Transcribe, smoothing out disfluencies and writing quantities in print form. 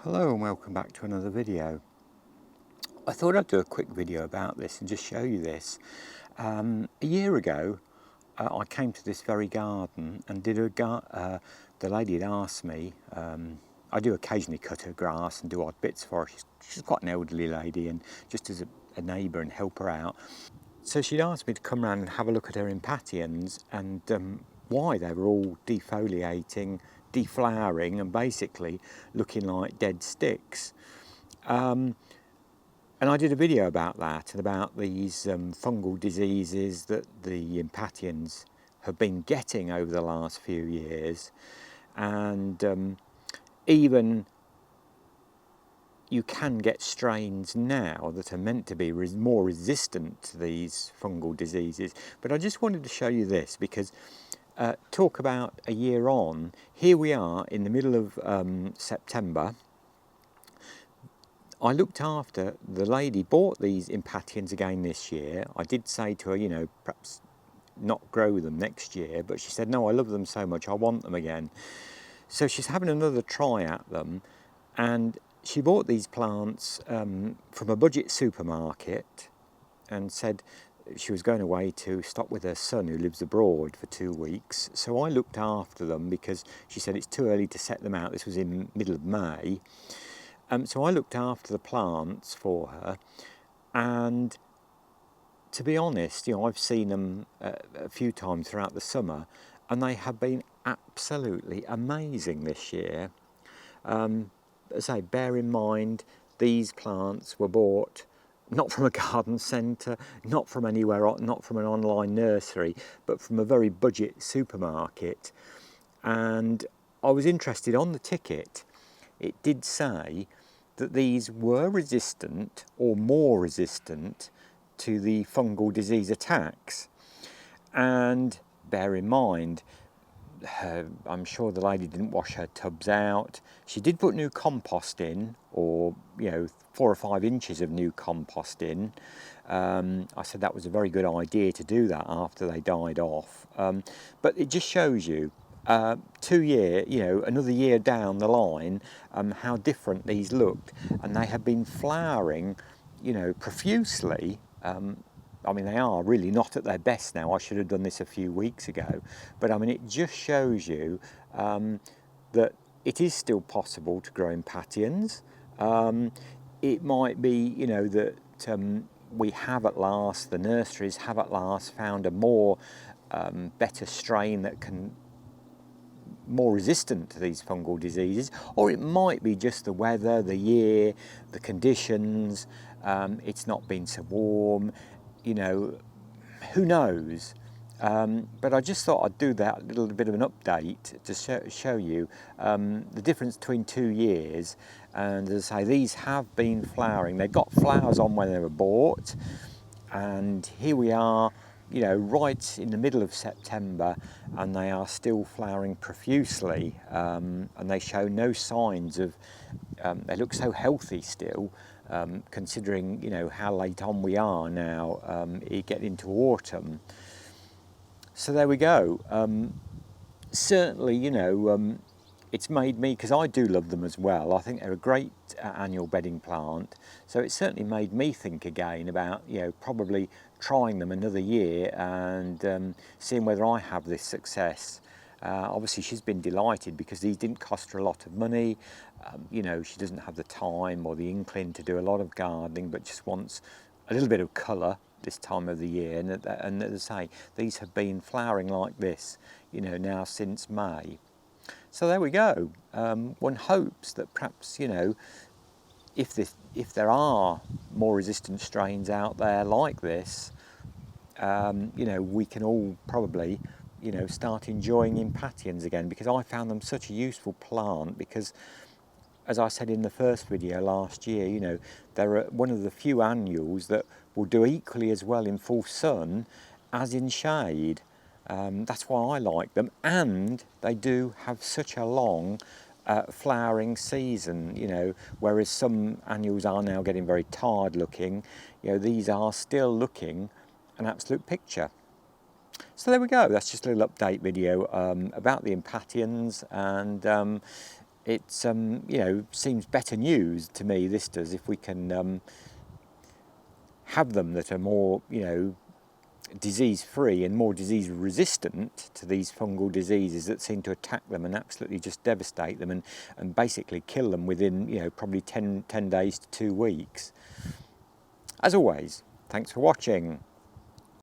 Hello and welcome back to another video. I thought I'd do a quick video about this and just show you this. A year ago I came to this very garden and did the lady had asked me, I do occasionally cut her grass and do odd bits for her. She's quite an elderly lady, and just as a neighbour and help her out. So she'd asked me to come round and have a look at her impatiens and why they were all defoliating, deflowering and basically looking like dead sticks. And I did a video about that and about these fungal diseases that the impatiens have been getting over the last few years, and even you can get strains now that are meant to be more resistant to these fungal diseases. But I just wanted to show you this because talk about a year on, here we are in the middle of September. I looked after, the lady bought these impatiens again this year. I did say to her, perhaps not grow them next year, but she said, no, I love them so much, I want them again. So she's having another try at them, and she bought these plants from a budget supermarket and said she was going away to stop with her son who lives abroad for 2 weeks. So I looked after them because she said it's too early to set them out. This was in middle of May. So I looked after the plants for her, and to be honest, I've seen them a few times throughout the summer, and they have been absolutely amazing this year. As I say, bear in mind, these plants were bought not from a garden centre, not from anywhere, not from an online nursery, but from a very budget supermarket. And I was interested on the ticket. It did say that these were resistant or more resistant to the fungal disease attacks. And bear in mind, I'm sure the lady didn't wash her tubs out. She did put new compost in, or 4 or 5 inches of new compost in. I said that was a very good idea to do that after they died off. But it just shows you 2 year, another year down the line, how different these looked, and they have been flowering, profusely. I mean, they are really not at their best now. I should have done this a few weeks ago, but I mean, it just shows you that it is still possible to grow impatiens. It might be, that we have at last, the nurseries have at last found a more better strain that can more resistant to these fungal diseases, or it might be just the weather, the year, the conditions. It's not been so warm, who knows. But I just thought I'd do that little bit of an update to show you the difference between 2 years. And as I say, these have been flowering. They got flowers on when they were bought, and here we are, right in the middle of September, and they are still flowering profusely, and they show no signs of, they look so healthy still, considering, how late on we are now, getting into autumn. So there we go. Certainly, it's made me, because I do love them as well, I think they're a great annual bedding plant, so it certainly made me think again about, probably trying them another year and seeing whether I have this success. Obviously she's been delighted because these didn't cost her a lot of money. She doesn't have the time or the inkling to do a lot of gardening, but just wants a little bit of colour this time of the year. And as I say, these have been flowering like this, now since May. So there we go. One hopes that perhaps, if there are more resistant strains out there like this, we can all probably, start enjoying impatiens again, because I found them such a useful plant. Because, as I said in the first video last year, they're one of the few annuals that will do equally as well in full sun as in shade. That's why I like them, and they do have such a long flowering season, whereas some annuals are now getting very tired looking. These are still looking an absolute picture. So there we go, that's just a little update video about the impatiens, and it's seems better news to me, this does, if we can have them that are more disease-free and more disease-resistant to these fungal diseases that seem to attack them and absolutely just devastate them and basically kill them within probably 10 days to 2 weeks. As always, thanks for watching.